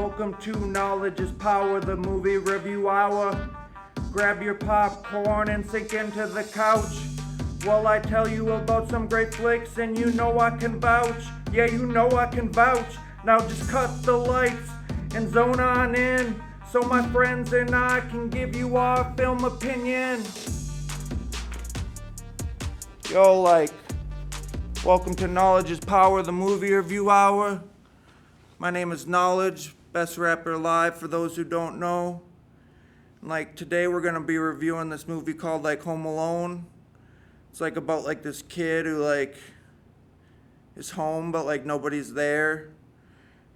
Welcome to Knowledge Is Power, the movie review hour. Grab your popcorn and sink into the couch while I tell you about some great flicks, and you know I can vouch. Yeah, you know I can vouch. Now just cut the lights and zone on in so my friends and I can give you our film opinion. Yo, welcome to Knowledge Is Power, the movie review hour. My name is Knowledge, best rapper alive for those who don't know. Today we're gonna be reviewing this movie called Home Alone. It's about this kid who is home but nobody's there.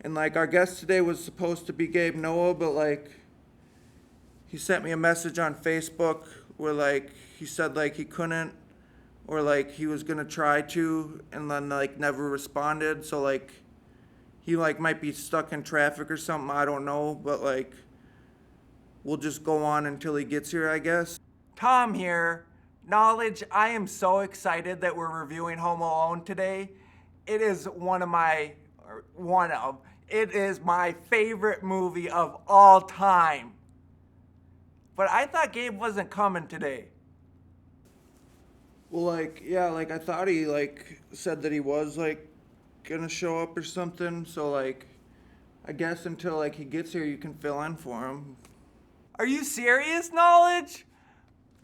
And our guest today was supposed to be Gabe Noah, but he sent me a message on Facebook where he said he couldn't, or he was gonna try to and then never responded. So he might be stuck in traffic or something, I don't know, but we'll just go on until he gets here, I guess. Tom here. Knowledge, I am so excited that we're reviewing Home Alone today. It is it is my favorite movie of all time. But I thought Gabe wasn't coming today. Well, I thought he said that he was gonna show up or something. So I guess until he gets here, you can fill in for him. Are you serious, Knowledge?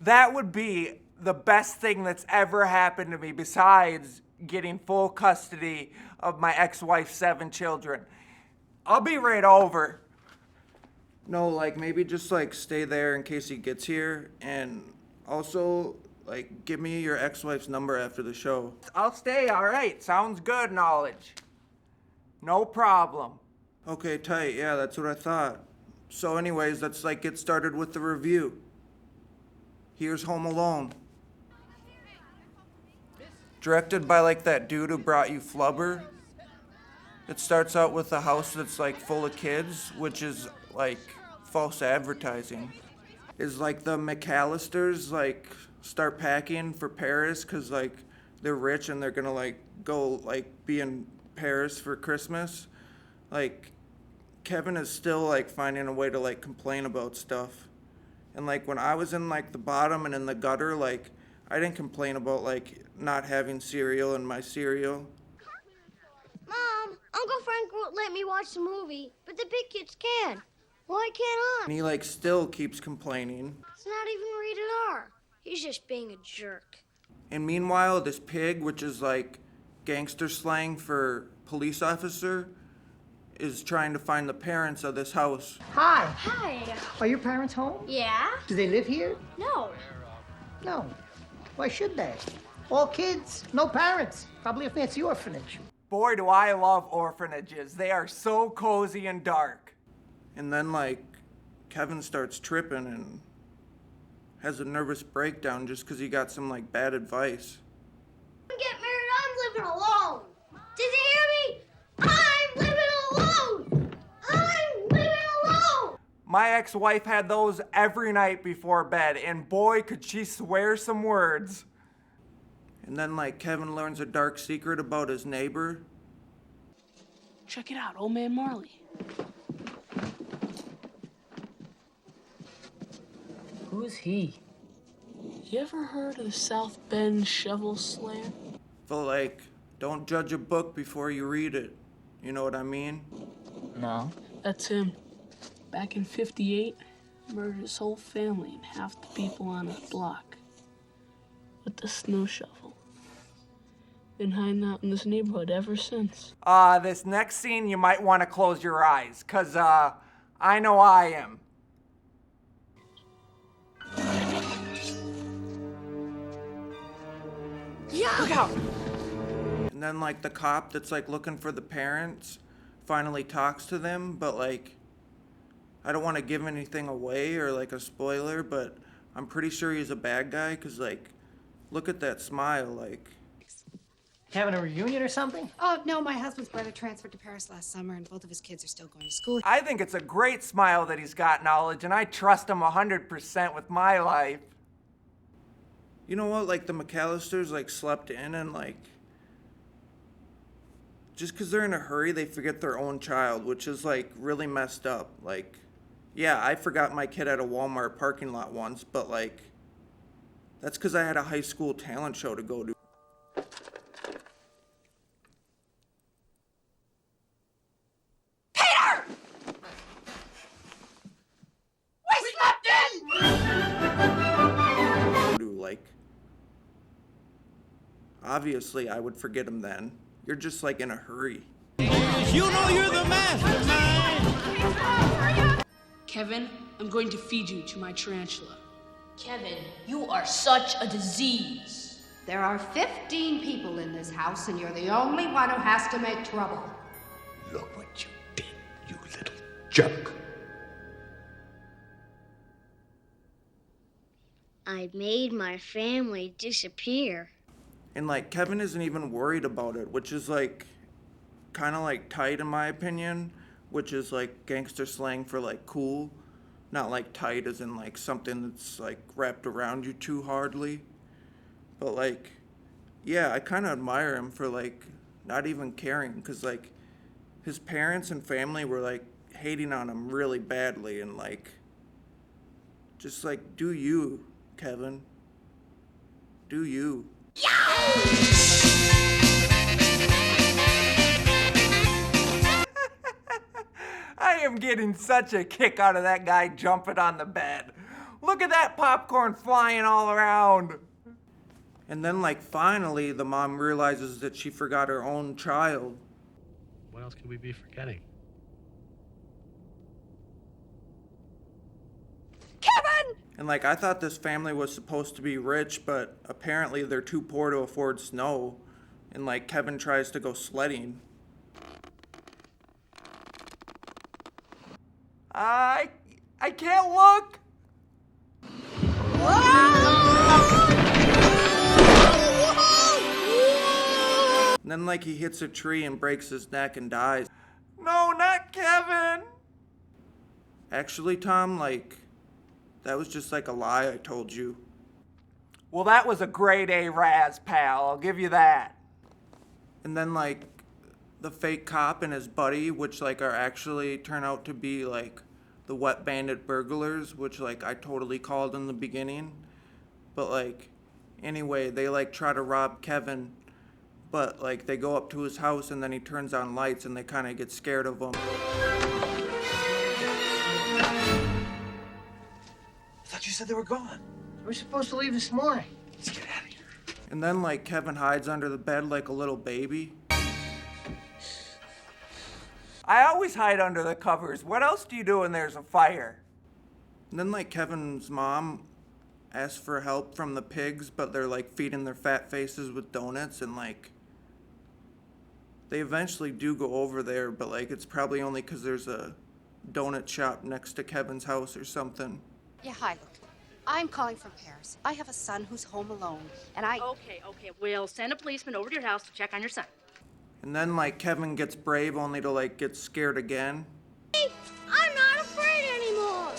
That would be the best thing that's ever happened to me besides getting full custody of my ex-wife's 7 children. I'll be right over. No, maybe just stay there in case he gets here, and also give me your ex-wife's number after the show. I'll stay, all right. Sounds good, Knowledge. No problem. Okay, tight. Yeah, that's what I thought. So anyways, let's get started with the review. Here's Home Alone. Directed by that dude who brought you Flubber. It starts out with a house that's full of kids, which is false advertising. Is the McAllisters start packing for Paris because they're rich and they're gonna go be in Paris for Christmas. Kevin is still finding a way to complain about stuff. And when I was in the bottom and in the gutter, I didn't complain about not having cereal in my cereal. Mom, Uncle Frank won't let me watch the movie, but the big kids can. Why can't I? And he still keeps complaining. It's not even rated R. He's just being a jerk. And meanwhile, this pig, which is gangster slang for police officer, is trying to find the parents of this house. Hi. Hi. Are your parents home? Yeah? Do they live here? No. No. Why should they? All kids, no parents. Probably a fancy orphanage. Boy, do I love orphanages. They are so cozy and dark. And then Kevin starts tripping and has a nervous breakdown just because he got some bad advice. When I get married, I'm living alone. Did you hear me? I'm living alone. I'm living alone. My ex-wife had those every night before bed, and boy, could she swear some words. And then Kevin learns a dark secret about his neighbor. Check it out, old man Marley. Who's he? You ever heard of the South Bend Shovel Slayer? But don't judge a book before you read it. You know what I mean? No. That's him. Back in '58, murdered his whole family and half the people on his block with the snow shovel. Been hiding out in this neighborhood ever since. This next scene, you might want to close your eyes, 'cause, I know I am. Yeah. Look out! And then, the cop that's, looking for the parents finally talks to them, but, I don't want to give anything away or, a spoiler, but I'm pretty sure he's a bad guy, 'cause, look at that smile, Having a reunion or something? Oh, no, my husband's brother transferred to Paris last summer, and both of his kids are still going to school. I think it's a great smile that he's got, Knowledge, and I trust him 100% with my life. You know what, the McAllisters, slept in and, just because they're in a hurry, they forget their own child, which is like really messed up. Like, yeah, I forgot my kid at a Walmart parking lot once, but like, that's because I had a high school talent show to go to. Like, obviously I would forget him then. You're just like in a hurry. You know you're the mastermind. Kevin, I'm going to feed you to my tarantula. Kevin, you are such a disease. There are 15 people in this house, and you're the only one who has to make trouble. Look what you did, you little jerk. I made my family disappear. And like, Kevin isn't even worried about it, which is like kind of like tight in my opinion, which is like gangster slang for like cool, not like tight as in like something that's like wrapped around you too hardly. But like, yeah, I kind of admire him for like not even caring, because like his parents and family were like hating on him really badly, and like, just like, do you, Kevin? Do you? I am getting such a kick out of that guy jumping on the bed. Look at that popcorn flying all around. And then like finally the mom realizes that she forgot her own child. What else could we be forgetting? And like, I thought this family was supposed to be rich, but apparently they're too poor to afford snow. And like, Kevin tries to go sledding. I can't look. And then like, he hits a tree and breaks his neck and dies. No, not Kevin. Actually, Tom, like, that was just like a lie I told you. Well, that was a grade A Raz, pal. I'll give you that. And then like, the fake cop and his buddy, which like are actually turn out to be like the wet bandit burglars, which like I totally called in the beginning. But like, anyway, they like try to rob Kevin, but like they go up to his house and then he turns on lights and they kind of get scared of him. I thought you said they were gone. We're supposed to leave this morning. Let's get out of here. And then like, Kevin hides under the bed like a little baby. I always hide under the covers. What else do you do when there's a fire? And then like, Kevin's mom asks for help from the pigs, but they're like feeding their fat faces with donuts, and like, they eventually do go over there, but like, it's probably only because there's a donut shop next to Kevin's house or something. Yeah, hi, look. I'm calling from Paris. I have a son who's home alone, and Okay. We'll send a policeman over to your house to check on your son. And then like, Kevin gets brave only to like get scared again. I'm not afraid anymore.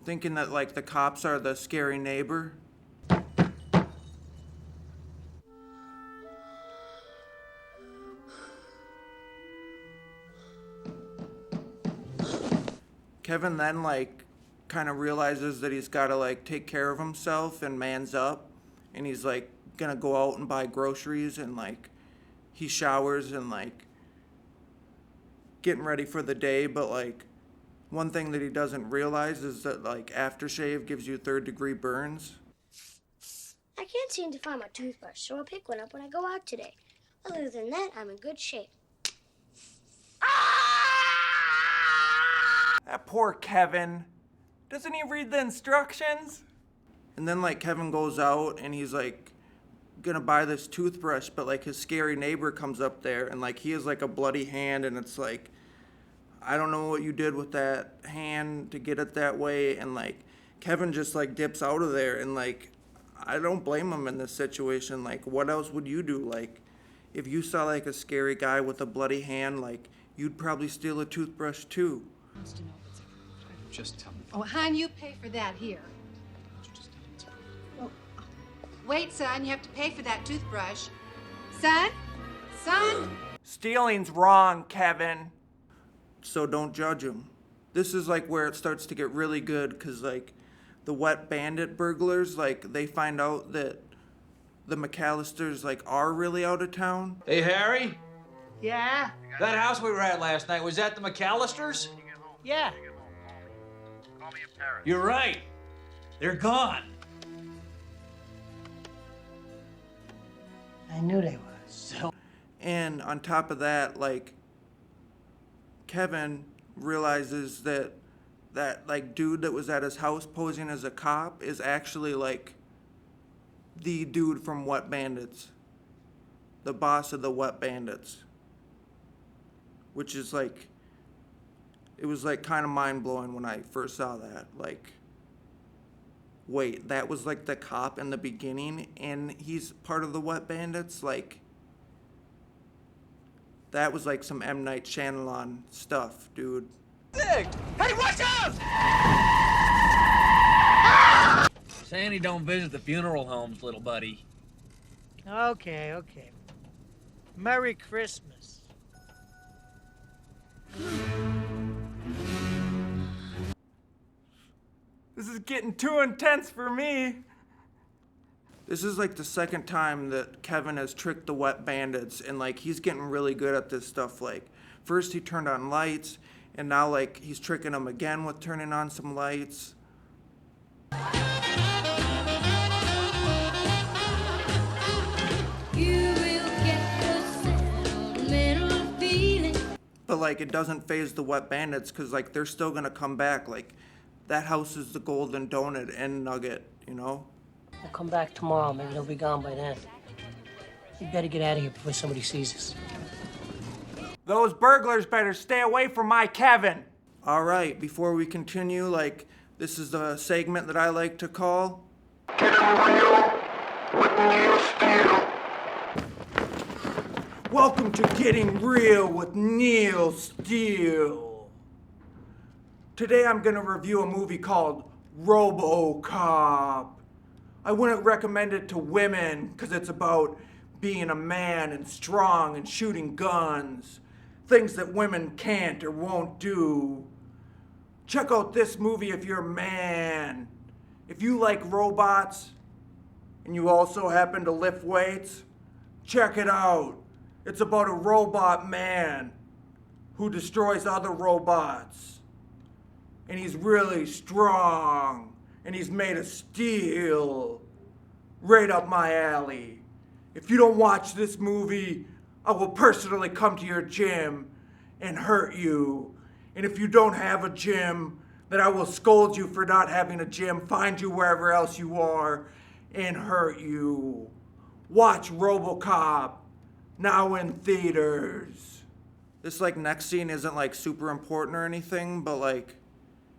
Thinking that like the cops are the scary neighbor. Kevin then like kind of realizes that he's got to like take care of himself and mans up, and he's like gonna go out and buy groceries, and like he showers and like getting ready for the day. But like, one thing that he doesn't realize is that like aftershave gives you 3rd-degree burns. I can't seem to find my toothbrush, so I'll pick one up when I go out today. Other than that, I'm in good shape. That poor Kevin. Doesn't he read the instructions? And then like, Kevin goes out and he's like gonna buy this toothbrush, but like, his scary neighbor comes up there and like, he has like a bloody hand, and it's like, I don't know what you did with that hand to get it that way. And like, Kevin just like dips out of there, and like, I don't blame him in this situation. Like, what else would you do? Like, if you saw like a scary guy with a bloody hand, like, you'd probably steal a toothbrush too. Just tell me. Oh, hon, you pay for that here. Just tell me it's Oh, wait, son, you have to pay for that toothbrush. Son? Son? Stealing's wrong, Kevin. So don't judge him. This is like where it starts to get really good, because like the wet bandit burglars, like they find out that the McAllisters like are really out of town. Hey, Harry? Yeah? That house we were at last night, was that the McAllisters? Yeah. You're right. They're gone. I knew they was. And on top of that, like Kevin realizes that like dude that was at his house posing as a cop is actually like the dude from Wet Bandits, the boss of the Wet Bandits, which is like, it was like kind of mind-blowing when I first saw that. Like, wait, that was like the cop in the beginning and he's part of the Wet Bandits? Like, that was like some M. Night Shyamalan stuff, dude. Hey, watch out! Sandy don't visit the funeral homes, little buddy. Okay, okay. Merry Christmas. This is getting too intense for me. This is like the second time that Kevin has tricked the Wet Bandits, and like he's getting really good at this stuff. Like first he turned on lights, and now like he's tricking them again with turning on some lights. But like it doesn't faze the Wet Bandits, because like they're still gonna come back. Like that house is the golden donut and nugget, you know? I'll come back tomorrow. Maybe they'll be gone by then. We better get out of here before somebody sees us. Those burglars better stay away from my Kevin. All right, before we continue, like this is the segment that I like to call Welcome to Getting Real with Neil Steele. Today I'm gonna review a movie called RoboCop. I wouldn't recommend it to women because it's about being a man and strong and shooting guns. Things that women can't or won't do. Check out this movie if you're a man. If you like robots and you also happen to lift weights, check it out. It's about a robot man who destroys other robots. And he's really strong. And he's made of steel. Right up my alley. If you don't watch this movie, I will personally come to your gym and hurt you. And if you don't have a gym, then I will scold you for not having a gym, find you wherever else you are, and hurt you. Watch RoboCop, now in theaters. This like next scene isn't like super important or anything, but like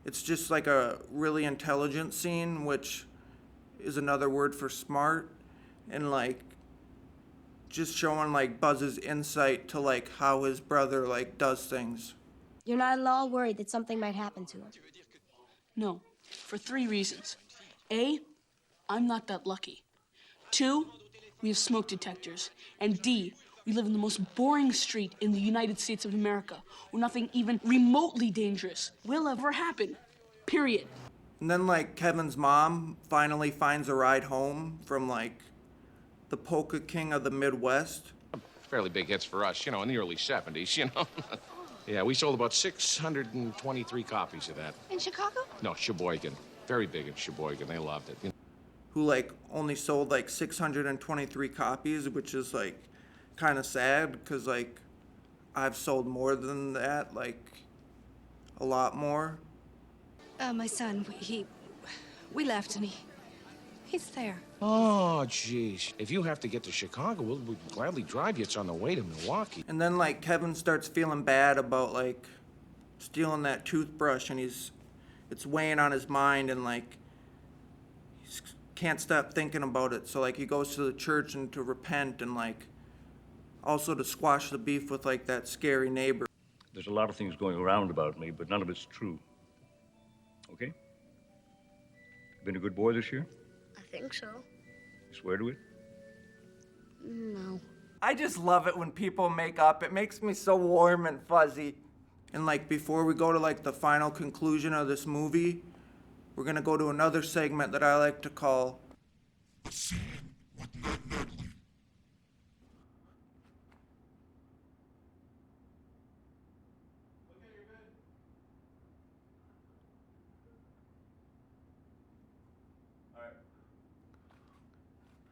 it's just like a really intelligent scene, which is another word for smart, and like just showing like Buzz's insight to like how his brother like does things. You're not at all worried that something might happen to him? No, for 3 reasons. A, I'm not that lucky. 2, we have smoke detectors. And D, we live in the most boring street in the United States of America, where nothing even remotely dangerous will ever happen. Period. And then like Kevin's mom finally finds a ride home from like the polka king of the Midwest. Fairly big hits for us, you know, in the early 70s, you know. Yeah, we sold about 623 copies of that. In Chicago? No, Sheboygan. Very big in Sheboygan. They loved it. Who like only sold like 623 copies, which is like kind of sad because like I've sold more than that, like a lot more. My son, we left and he's there. Oh, jeez. If you have to get to Chicago, we'll gladly drive you. It's on the way to Milwaukee. And then like Kevin starts feeling bad about like stealing that toothbrush, and it's weighing on his mind, and like he can't stop thinking about it. So like he goes to the church and to repent, and like also to squash the beef with like that scary neighbor. There's a lot of things going around about me, but none of it's true. Okay? Been a good boy this year? I think so. You swear to it? No. I just love it when people make up. It makes me so warm and fuzzy. And like before we go to like the final conclusion of this movie, we're gonna go to another segment that I like to call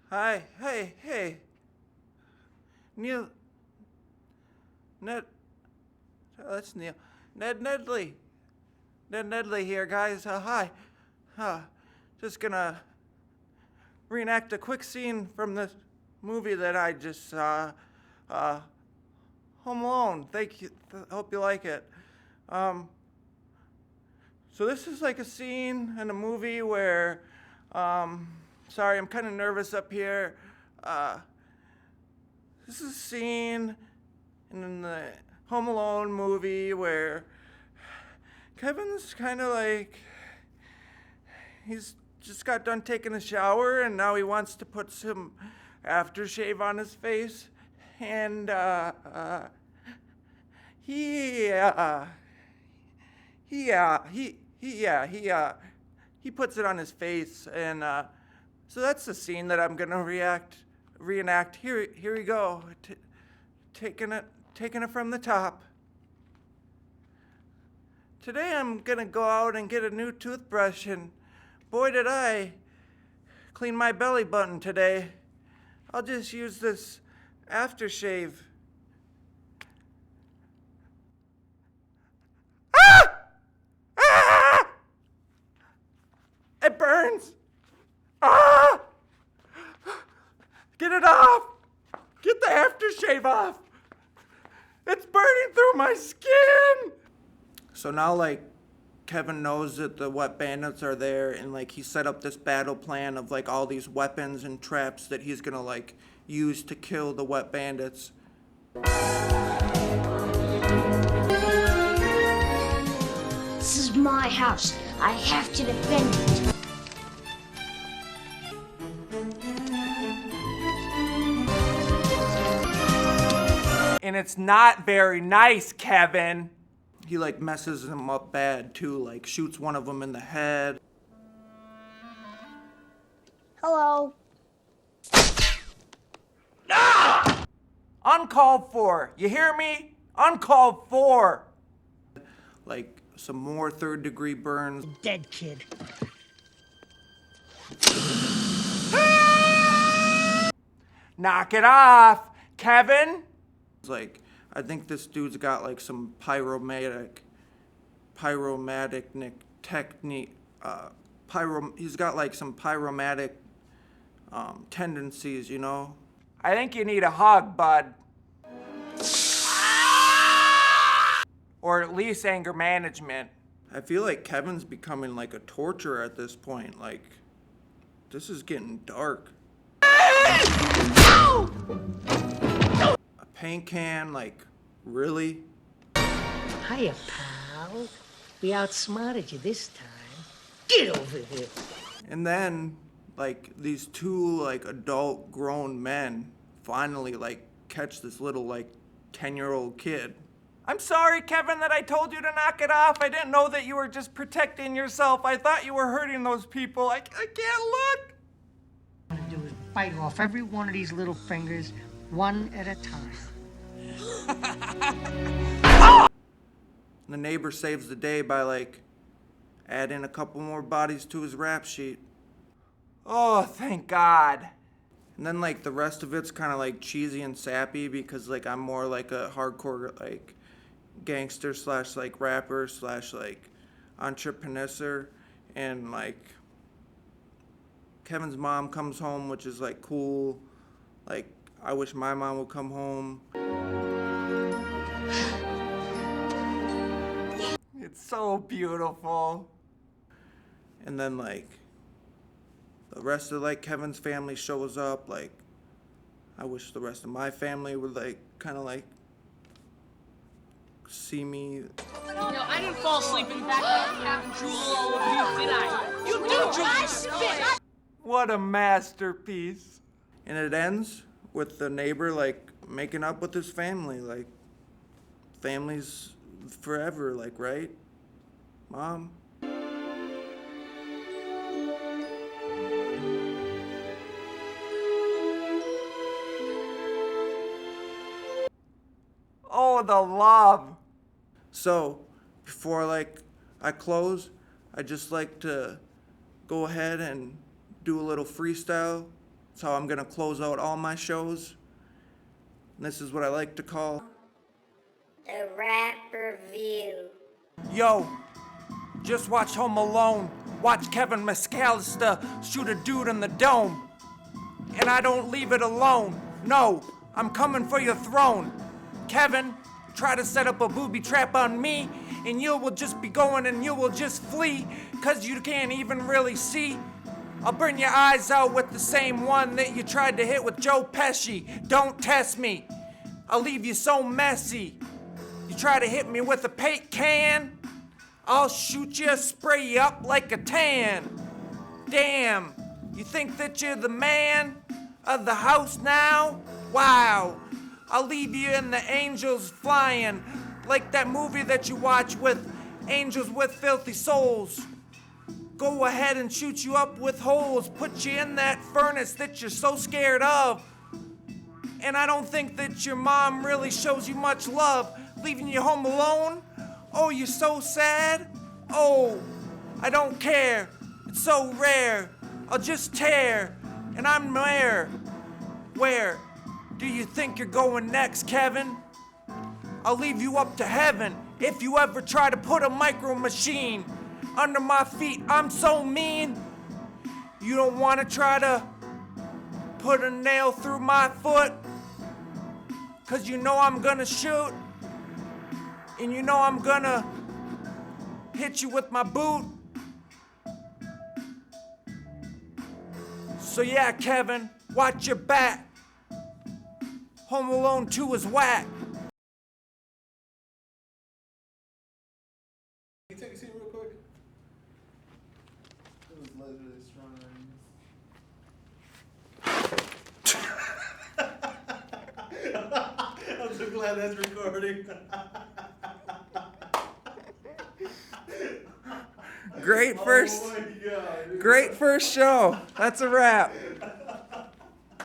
Hi, hey. Neil. Ned. Oh, that's Neil. Ned Nedley. Ned Nedley here, guys. Hi. Just gonna reenact a quick scene from this movie that I just saw. Home Alone. Thank you. Hope you like it. So this is like a scene in a movie where, sorry, I'm kind of nervous up here. This is a scene in the Home Alone movie where Kevin's kind of like, he's just got done taking a shower and now he wants to put some aftershave on his face. And he puts it on his face, and so that's the scene that I'm gonna reenact. Here we go. Taking it from the top. Today I'm gonna go out and get a new toothbrush, and boy did I clean my belly button today. I'll just use this aftershave. It burns! Get it off! Get the aftershave off! It's burning through my skin! So now, like, Kevin knows that the wet bandits are there, and, like, he set up this battle plan of, like, all these weapons and traps that he's gonna, like, use to kill the wet bandits. This is my house. I have to defend it. And it's not very nice, Kevin. He like messes them up bad too, like shoots one of them in the head. Hello. Ah! Uncalled for. You hear me? Uncalled for. Like some more third-degree burns. Dead kid. Knock it off, Kevin. Like, I think this dude's got like some pyromatic technique. He's got like some pyromatic tendencies, you know? I think you need a hug, bud. Or at least anger management. I feel like Kevin's becoming like a torturer at this point. Like, this is getting dark. A paint can, like, really? Hiya, pal. We outsmarted you this time. Get over here. And then, like, these two, like, adult grown men finally, like, catch this little, like, 10-year-old kid. I'm sorry, Kevin, that I told you to knock it off. I didn't know that you were just protecting yourself. I thought you were hurting those people. I can't look. What I'm gonna do is bite off every one of these little fingers, one at a time. The neighbor saves the day by, like, adding a couple more bodies to his rap sheet. Oh, thank God. And then, like, the rest of it's kind of, like, cheesy and sappy because, like, I'm more like a hardcore, like, gangster slash, like, rapper slash, like, entrepreneur. And, like, Kevin's mom comes home, which is, like, cool. Like, I wish my mom would come home. It's so beautiful. And then, like, the rest of, like, Kevin's family shows up. Like, I wish the rest of my family would, like, kind of, like, see me. No, I didn't fall asleep in the back of the cab and drool all over you, did I? You do drool. I spit. What a masterpiece. And it ends with the neighbor, like, making up with his family. Like, families forever, like, right? Mom? Oh, the love. So, before, like, I close, I just like to go ahead and do a little freestyle. That's how I'm gonna close out all my shows. And this is what I like to call The Rap Review. Yo, just watch Home Alone. Watch Kevin McAllister shoot a dude in the dome. And I don't leave it alone. No, I'm coming for your throne. Kevin, try to set up a booby trap on me, and you will just be going and you will just flee, 'cause you can't even really see. I'll burn your eyes out with the same one that you tried to hit with Joe Pesci. Don't test me. I'll leave you so messy. You try to hit me with a paint can, I'll shoot you, spray you up like a tan. Damn, you think that you're the man of the house now? Wow, I'll leave you in the angels flying, like that movie that you watch with angels with filthy souls. Go ahead and shoot you up with holes, put you in that furnace that you're so scared of. And I don't think that your mom really shows you much love, leaving you home alone. Oh, you're so sad? Oh, I don't care. It's so rare. I'll just tear, and I'm there. Where do you think you're going next, Kevin? I'll leave you up to heaven if you ever try to put a micro machine under my feet. I'm so mean. You don't want to try to put a nail through my foot, 'cause you know I'm gonna shoot, and you know I'm gonna hit you with my boot. So yeah, Kevin, watch your back. Home Alone 2 is whack. Can you take a seat real quick? It was literally strong. I'm so glad that's recording. Great first, Oh my God, great first show. That's a wrap.